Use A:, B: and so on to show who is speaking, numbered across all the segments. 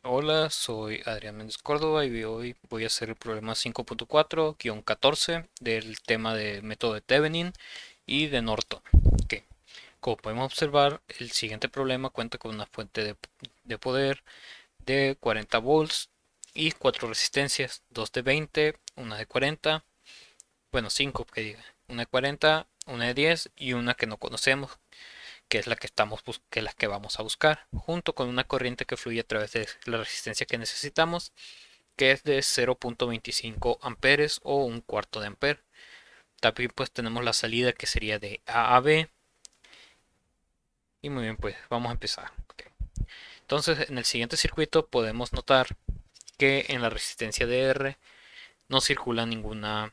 A: Hola, soy Adrián Méndez Córdoba y hoy voy a hacer el problema 5.4-14 del tema de método de Thevenin y de Norton. Ok. Como podemos observar, el siguiente problema cuenta con una fuente de poder de 40 volts y cuatro resistencias, dos de 20, una de 40, bueno, 5 que diga, una de 40, una de 10 y una que no conocemos, que es la que que es la que vamos a buscar, junto con una corriente que fluye a través de la resistencia que necesitamos, que es de 0.25 amperes o un cuarto de amper. También pues tenemos la salida que sería de A a B. Y muy bien, pues vamos a empezar. Ok. Entonces en el siguiente circuito podemos notar que en la resistencia de R no circula ninguna,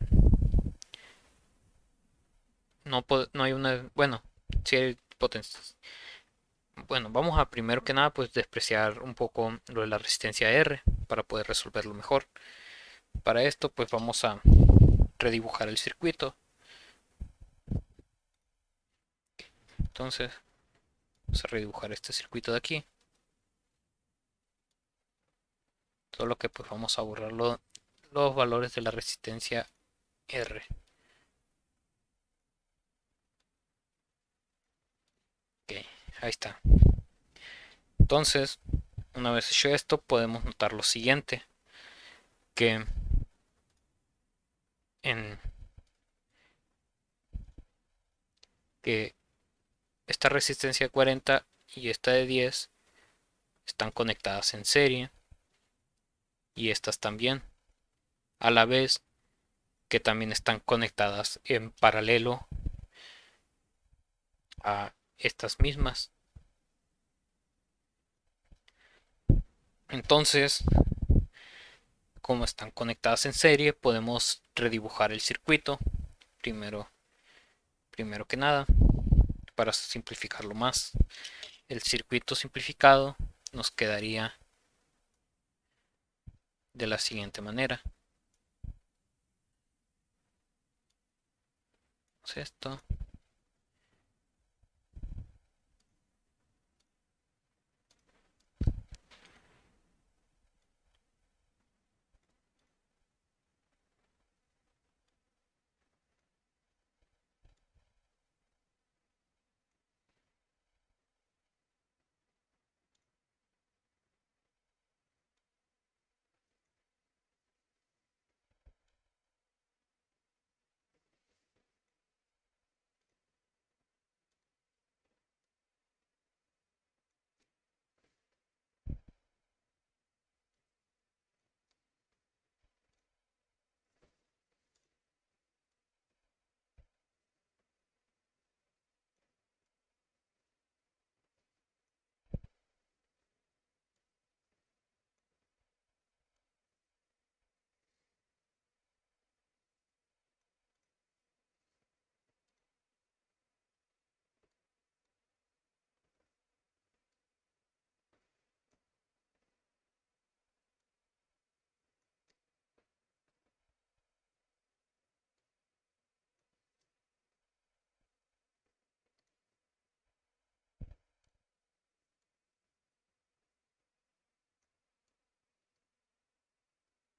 A: no hay una, bueno, si hay potencia. Bueno, vamos a primero que nada pues despreciar un poco lo de la resistencia R para poder resolverlo mejor. Para esto pues vamos a redibujar el circuito. Entonces vamos a redibujar este circuito de aquí. Solo que pues vamos a borrar los valores de la resistencia R. Ok, ahí está. Entonces, una vez hecho esto, podemos notar lo siguiente, que en que esta resistencia de 40 y esta de 10 están conectadas en serie y estas también, a la vez que también están conectadas en paralelo a estas mismas. Entonces, como están conectadas en serie, podemos redibujar el circuito primero, primero que nada, para simplificarlo más. El circuito simplificado nos quedaría de la siguiente manera. Esto.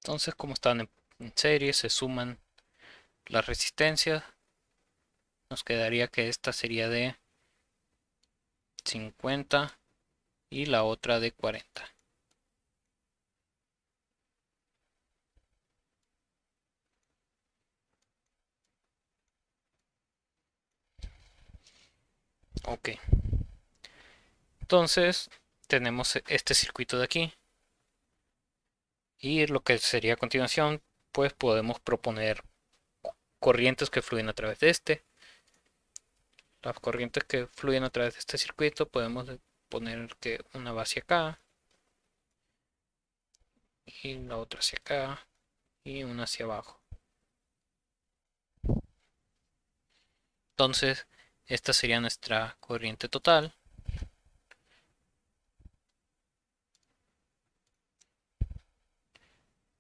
A: Entonces, como están en serie, se suman las resistencias. Nos quedaría que esta sería de 50 y la otra de 40. Ok. Entonces, tenemos este circuito de aquí. Y lo que sería a continuación, pues podemos proponer corrientes que fluyen a través de este. Las corrientes que fluyen a través de este circuito podemos poner que una va hacia acá y la otra hacia acá y una hacia abajo. Entonces, esta sería nuestra corriente total,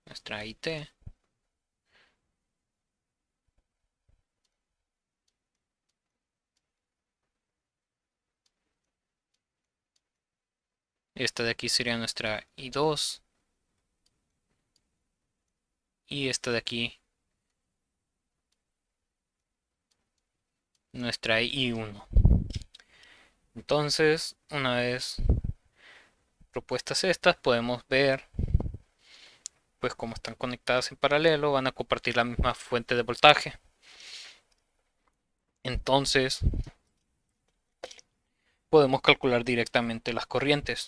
A: nuestra IT. Esta de aquí sería nuestra I2. Y esta de aquí nuestra I1. Entonces, una vez propuestas estas, podemos ver pues como están conectadas en paralelo, van a compartir la misma fuente de voltaje. Entonces, podemos calcular directamente las corrientes.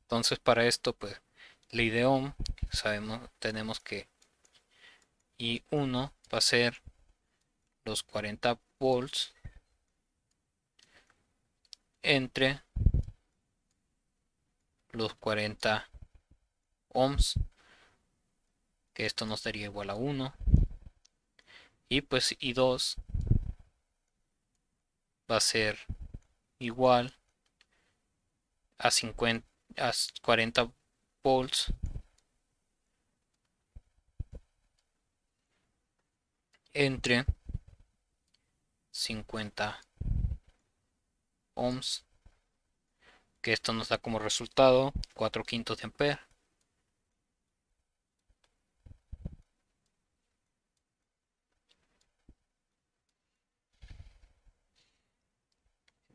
A: Entonces, para esto, pues, ley de Ohm, tenemos que I1 va a ser los 40 volts entre los 40 ohms, que esto nos daría igual a 1. Y pues I2 va a ser igual a 40 volts entre 50 ohms, que esto nos da como resultado 4 quintos de ampere.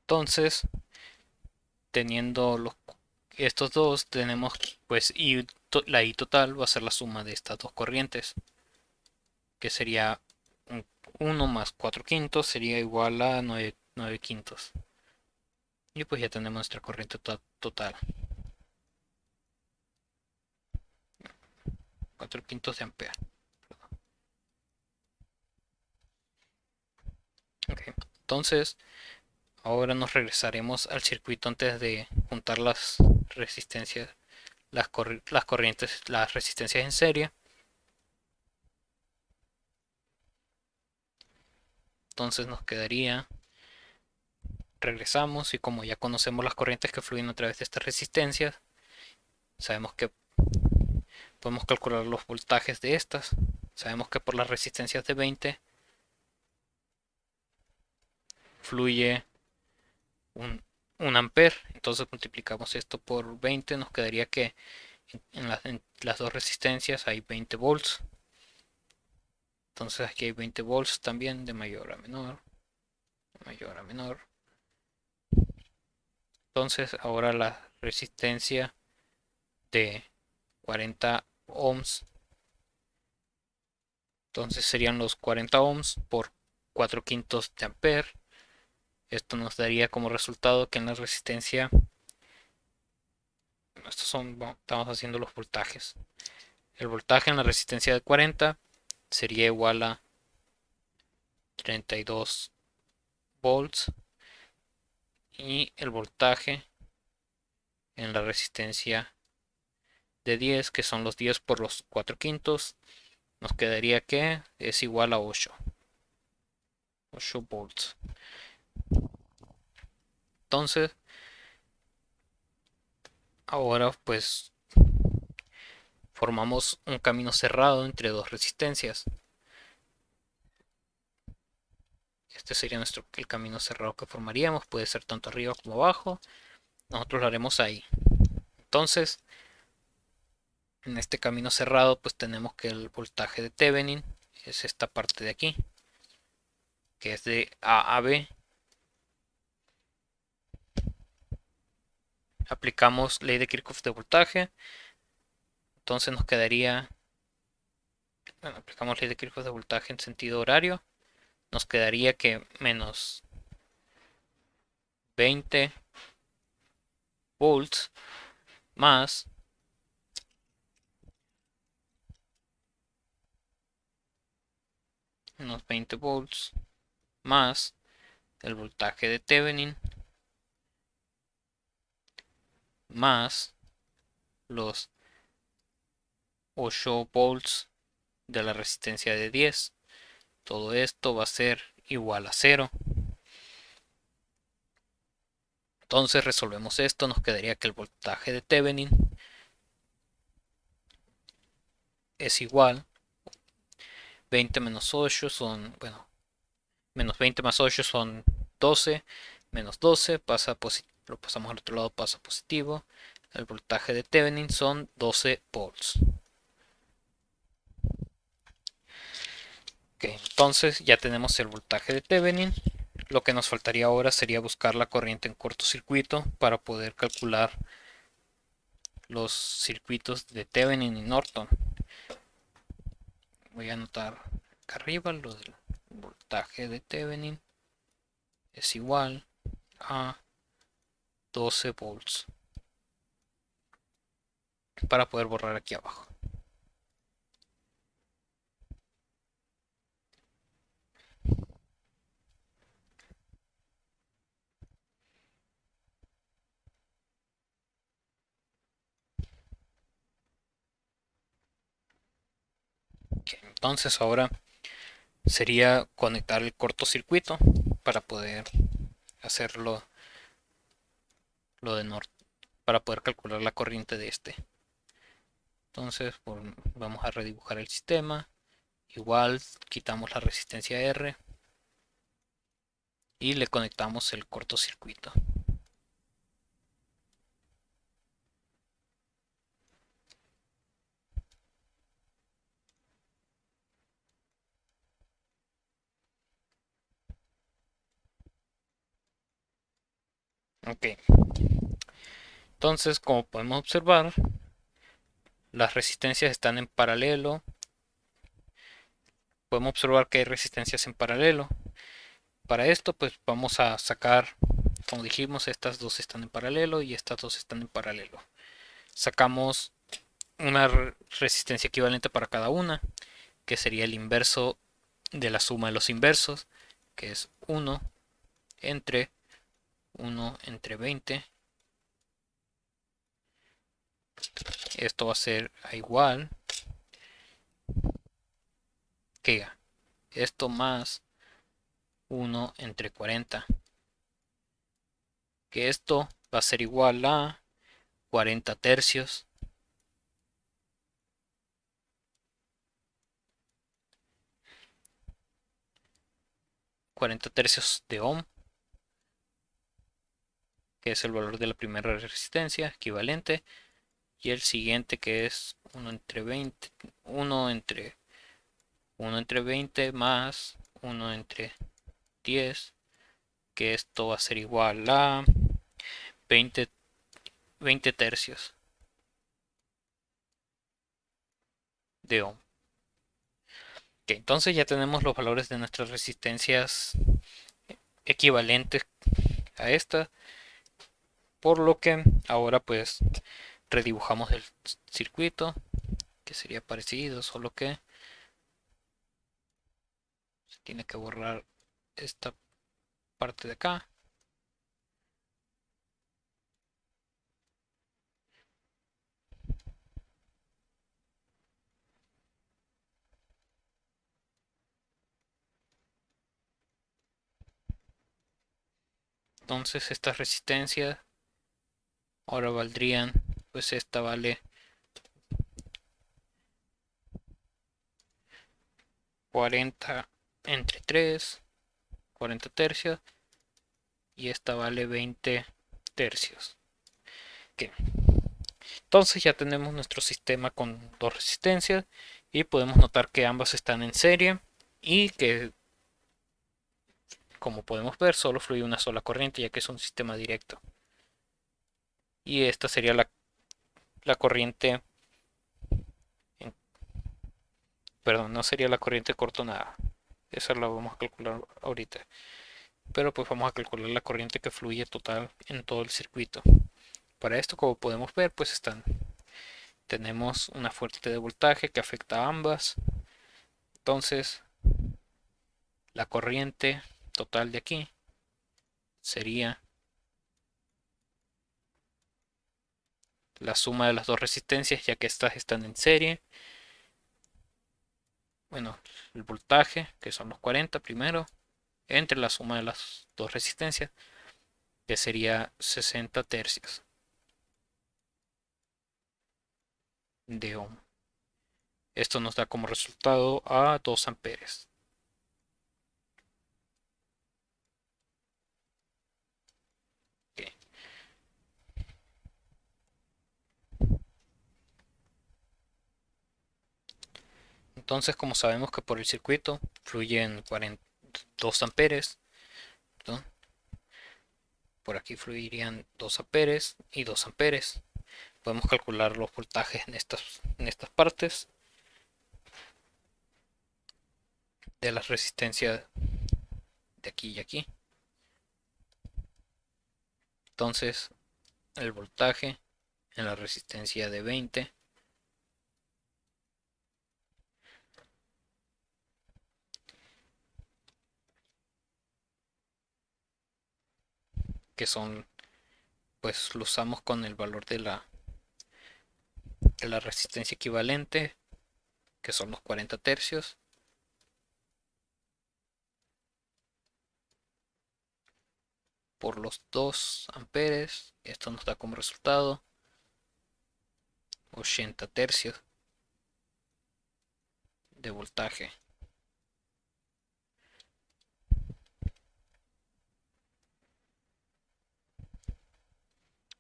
A: Entonces, teniendo estos dos, tenemos pues la I total va a ser la suma de estas dos corrientes, que sería 1 más 4 quintos sería igual a 9 quintos. Y pues ya tenemos nuestra corriente total. 4 quintos de ampere. Okay. Entonces, ahora nos regresaremos al circuito antes de juntar las resistencias, las corrientes, las resistencias en serie. Entonces nos quedaría, regresamos y como ya conocemos las corrientes que fluyen a través de estas resistencias, sabemos que podemos calcular los voltajes de estas. Sabemos que por las resistencias de 20 fluye un ampere. Entonces multiplicamos esto por 20, nos quedaría que en las dos resistencias hay 20 volts. Entonces aquí hay 20 volts también de mayor a menor, de mayor a menor. Entonces ahora la resistencia de 40 ohms, entonces serían los 40 ohms por 4 quintos de ampere. Esto nos daría como resultado que en la resistencia, estamos haciendo los voltajes. El voltaje en la resistencia de 40 sería igual a 32 volts y el voltaje en la resistencia de 10, que son los 10 por los 4 quintos, nos quedaría que es igual a 8 volts. Entonces, ahora pues formamos un camino cerrado entre dos resistencias. Este sería el camino cerrado que formaríamos, puede ser tanto arriba como abajo. Nosotros lo haremos ahí. Entonces, en este camino cerrado pues tenemos que el voltaje de Thevenin es esta parte de aquí, que es de A a B. Aplicamos ley de Kirchhoff de voltaje. Entonces nos quedaría, bueno, aplicamos ley de Kirchhoff de voltaje en sentido horario. Nos quedaría que menos 20 volts más unos 20 volts más el voltaje de Thevenin más los 8 volts de la resistencia de 10. Todo esto va a ser igual a 0. Entonces resolvemos esto, nos quedaría que el voltaje de Thevenin es igual 20 menos 8 son, bueno, menos 20 más 8 son 12, menos 12 pasa lo pasamos al otro lado, pasa positivo. El voltaje de Thevenin son 12 volts. Ok, entonces ya tenemos el voltaje de Thevenin. Lo que nos faltaría ahora sería buscar la corriente en cortocircuito para poder calcular los circuitos de Thevenin y Norton. Voy a anotar acá arriba lo del voltaje de Thevenin es igual a 12 volts para poder borrar aquí abajo. Okay, entonces ahora sería conectar el cortocircuito para poder hacerlo lo de norte, para poder calcular la corriente de este. Entonces vamos a redibujar el sistema. Igual quitamos la resistencia R y le conectamos el cortocircuito. Ok, entonces como podemos observar, las resistencias están en paralelo. Podemos observar que hay resistencias en paralelo. Para esto pues vamos a sacar, como dijimos, estas dos están en paralelo y estas dos están en paralelo. Sacamos una resistencia equivalente para cada una, que sería el inverso de la suma de los inversos, que es 1 entre 20. Esto va a ser igual que esto más 1 entre 40. Que esto va a ser igual a 40 tercios. 40 tercios de ohm, que es el valor de la primera resistencia equivalente. Y el siguiente que es 1 entre 20, 1 entre 20 más 1 entre 10, que esto va a ser igual a 20, 20 tercios de ohm. Okay, entonces ya tenemos los valores de nuestras resistencias equivalentes a esta, por lo que ahora pues redibujamos el circuito, que sería parecido, solo que se tiene que borrar esta parte de acá. Entonces estas resistencias ahora valdrían, pues esta vale 40 entre 3, 40 tercios, y esta vale 20 tercios. Okay. Entonces ya tenemos nuestro sistema con dos resistencias y podemos notar que ambas están en serie y que, como podemos ver, solo fluye una sola corriente ya que es un sistema directo. Y esta sería la corriente, perdón, no sería la corriente cortonada. Esa la vamos a calcular ahorita. Pero pues vamos a calcular la corriente que fluye total en todo el circuito. Para esto, como podemos ver, pues tenemos una fuente de voltaje que afecta a ambas. Entonces, la corriente total de aquí sería la suma de las dos resistencias, ya que estas están en serie. Bueno, el voltaje, que son los 40 primero, entre la suma de las dos resistencias, que sería 60 tercios de ohm. Esto nos da como resultado a 2 amperes. Okay. Entonces, como sabemos que por el circuito fluyen 2 amperes, ¿no? Por aquí fluirían 2 amperes y 2 amperes. Podemos calcular los voltajes en estas partes de las resistencias de aquí y aquí. Entonces, el voltaje en la resistencia de 20, que son, pues lo usamos con el valor de la resistencia equivalente, que son los 40 tercios, por los 2 amperes. Esto nos da como resultado 80 tercios de voltaje.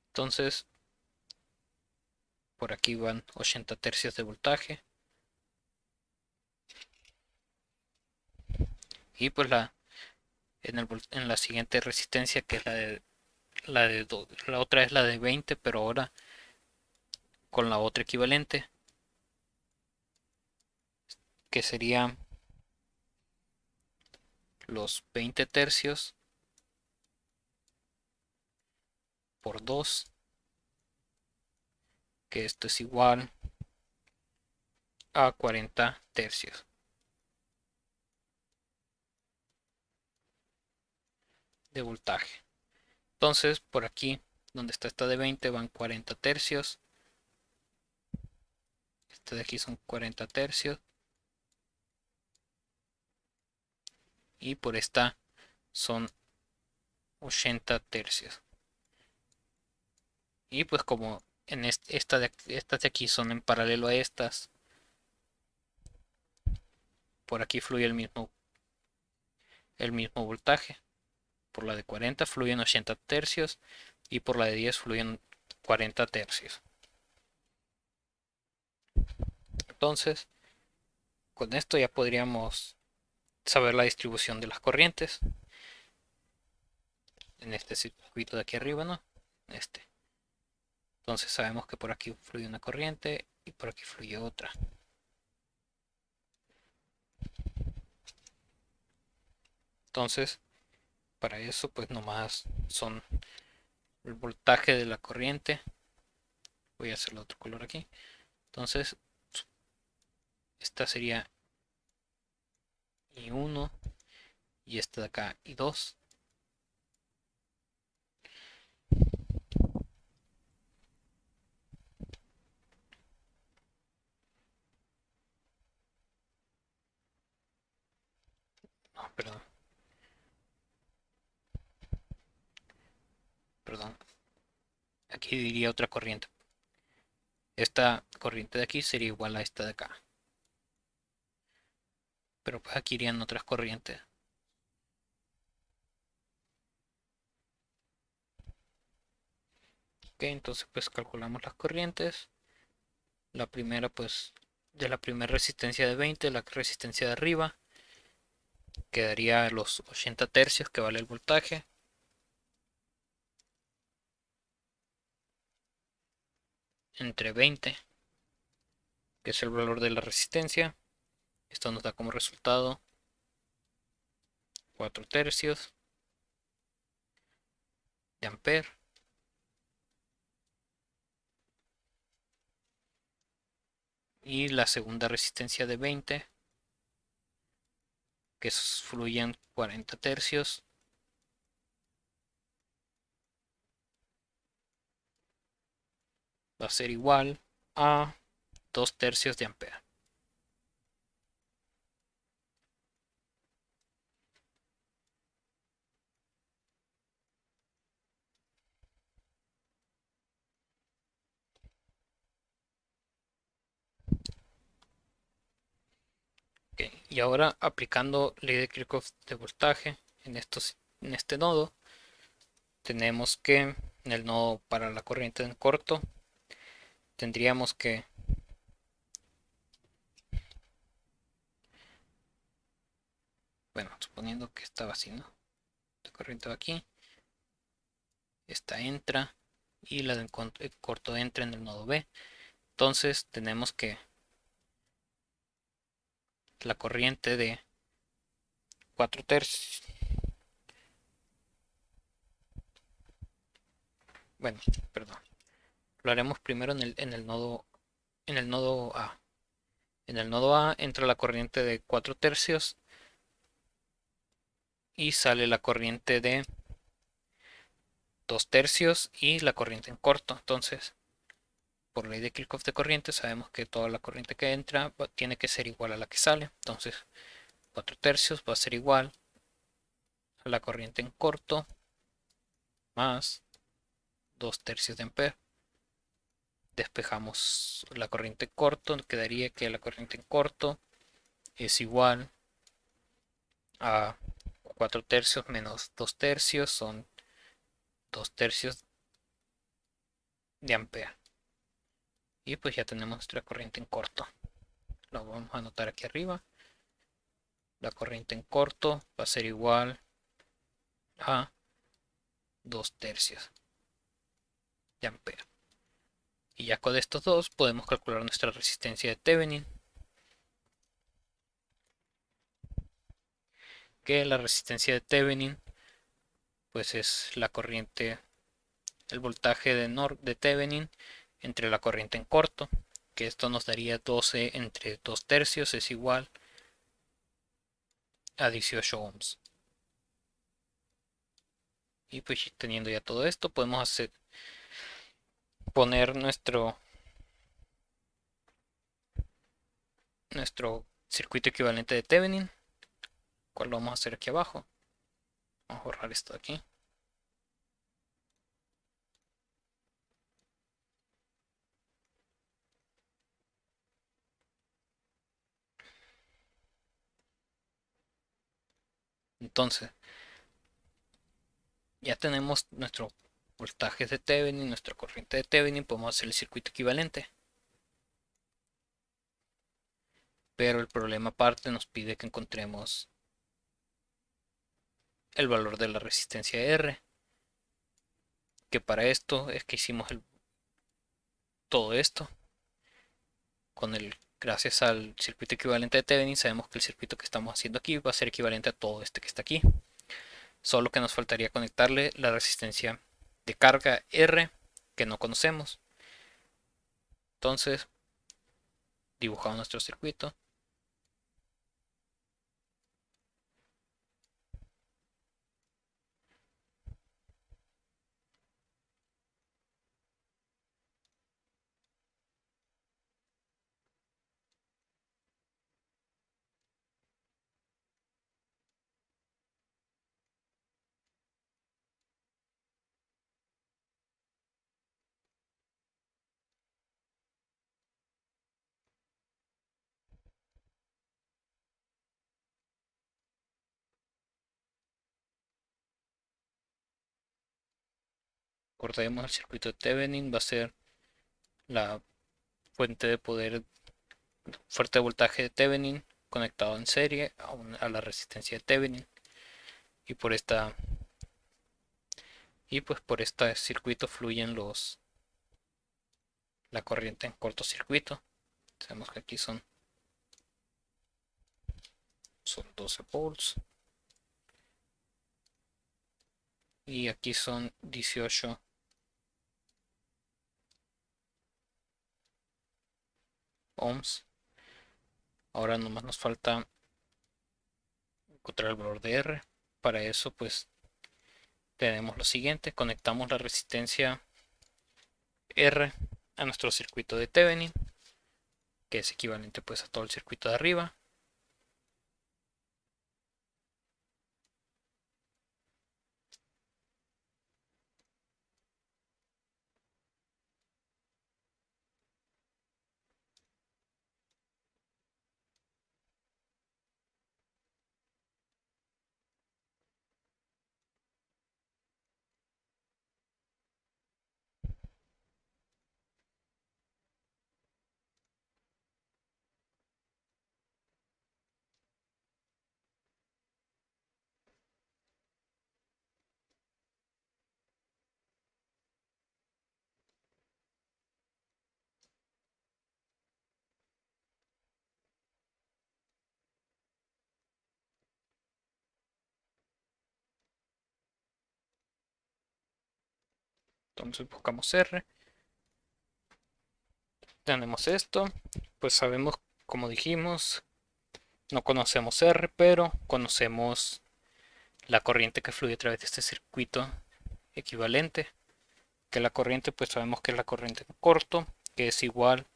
A: Entonces, por aquí van 80 tercios de voltaje. Y pues en la siguiente resistencia, que es la otra es la de 20, pero ahora con la otra equivalente, que serían los 20 tercios por 2, que esto es igual a 40 tercios de voltaje. Entonces, por aquí, donde está esta de 20, van 40 tercios. Esta de aquí son 40 tercios. Y por esta son 80 tercios. Y pues como estas de aquí son en paralelo a estas, por aquí fluye el mismo voltaje. Por la de 40 fluyen 80 tercios y por la de 10 fluyen 40 tercios. Entonces, con esto ya podríamos saber la distribución de las corrientes en este circuito de aquí arriba, ¿no? Este. Entonces sabemos que por aquí fluye una corriente y por aquí fluye otra. Entonces, para eso pues nomás son el voltaje de la corriente. Voy a hacerle otro color aquí. Entonces, esta sería I1 y esta de acá I2. No, perdón. Perdón. Aquí diría otra corriente. Esta corriente de aquí sería igual a esta de acá. Pero pues aquí irían otras corrientes. Ok, entonces pues calculamos las corrientes. La primera pues de la primera resistencia de 20, la resistencia de arriba, quedaría los 80 tercios que vale el voltaje. Entre 20, que es el valor de la resistencia. Esto nos da como resultado 4 tercios de ampere. Y la segunda resistencia de 20, que fluyen 40 tercios, va a ser igual a 2 tercios de ampere. Okay. Y ahora aplicando ley de Kirchhoff de voltaje en este nodo, tenemos que en el nodo para la corriente en corto tendríamos que Bueno, suponiendo que estaba así, ¿no? La corriente va aquí, esta entra y la del corto entra en el nodo B. Entonces tenemos que la corriente de 4 tercios, bueno, perdón, lo haremos primero en el nodo A. En el nodo A entra la corriente de 4 tercios y sale la corriente de 2 tercios y la corriente en corto. Entonces, por ley de Kirchhoff de corriente, sabemos que toda la corriente que entra tiene que ser igual a la que sale. Entonces, 4 tercios va a ser igual a la corriente en corto más 2 tercios de ampere. Despejamos la corriente en corto, quedaría que la corriente en corto es igual a 4 tercios menos 2 tercios, son 2 tercios de ampere. Y pues ya tenemos nuestra corriente en corto. Lo vamos a anotar aquí arriba. La corriente en corto va a ser igual a 2 tercios de ampere. Y ya con estos dos podemos calcular nuestra resistencia de Thevenin, que la resistencia de Thevenin pues es la corriente, el voltaje de Thevenin entre la corriente en corto, que esto nos daría 12 entre 2 tercios es igual a 18 ohms. Y pues teniendo ya todo esto podemos poner nuestro circuito equivalente de Thevenin, cual lo vamos a hacer aquí abajo. Vamos a borrar esto de aquí. Entonces, ya tenemos nuestro voltaje de Thevenin, nuestra corriente de Thevenin, podemos hacer el circuito equivalente. Pero el problema aparte nos pide que encontremos el valor de la resistencia R, que para esto es que hicimos todo esto. Gracias al circuito equivalente de Thevenin sabemos que el circuito que estamos haciendo aquí va a ser equivalente a todo este que está aquí. Solo que nos faltaría conectarle la resistencia de carga R que no conocemos. Entonces, dibujamos nuestro circuito. Recordemos el circuito de Thevenin va a ser la fuente de poder, fuerte de voltaje de Thevenin conectado en serie a la resistencia de Thevenin. Y por esta y pues por este circuito fluyen la corriente en cortocircuito. Sabemos que aquí son 12 volts y aquí son 18 ohms. Ahora nomás nos falta encontrar el valor de R. Para eso pues tenemos lo siguiente, conectamos la resistencia R a nuestro circuito de Thevenin, que es equivalente pues a todo el circuito de arriba. Entonces buscamos R, tenemos esto, pues sabemos, como dijimos, no conocemos R, pero conocemos la corriente que fluye a través de este circuito equivalente, que la corriente pues sabemos que es la corriente en corto, que es igual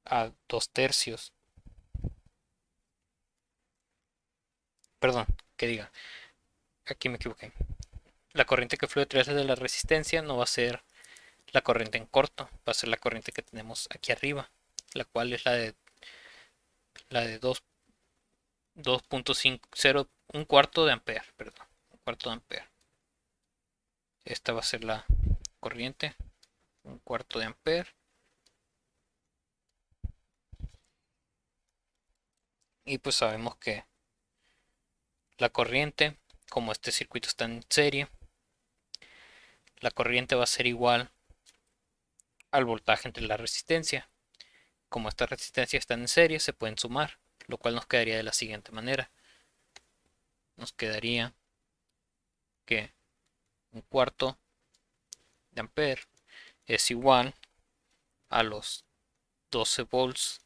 A: a 2/3, perdón, que diga, aquí me equivoqué. La corriente que fluye a través de la resistencia no va a ser la corriente en corto, va a ser la corriente que tenemos aquí arriba, la cual es la de 2.50, un cuarto de ampere, perdón, un cuarto de ampere. Esta va a ser la corriente, un cuarto de ampere. Y pues sabemos que la corriente, como este circuito está en serie, la corriente va a ser igual al voltaje entre la resistencia. Como estas resistencias están en serie, se pueden sumar, lo cual nos quedaría de la siguiente manera. Nos quedaría que un cuarto de ampere es igual a los 12 volts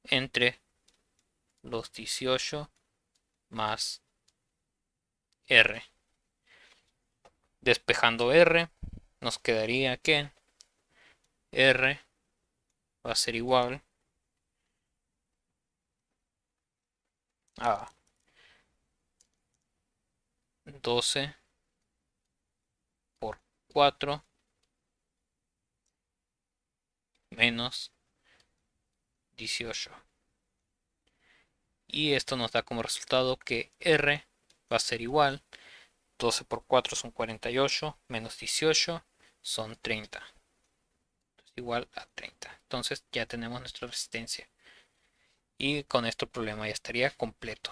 A: entre los 18 más R. Despejando R, nos quedaría que R va a ser igual a 12 por 4 menos 18. Y esto nos da como resultado que R va a ser igual, 12 por 4 son 48, menos 18 son 30. Entonces, igual a 30. Entonces ya tenemos nuestra resistencia. Y con esto el problema ya estaría completo.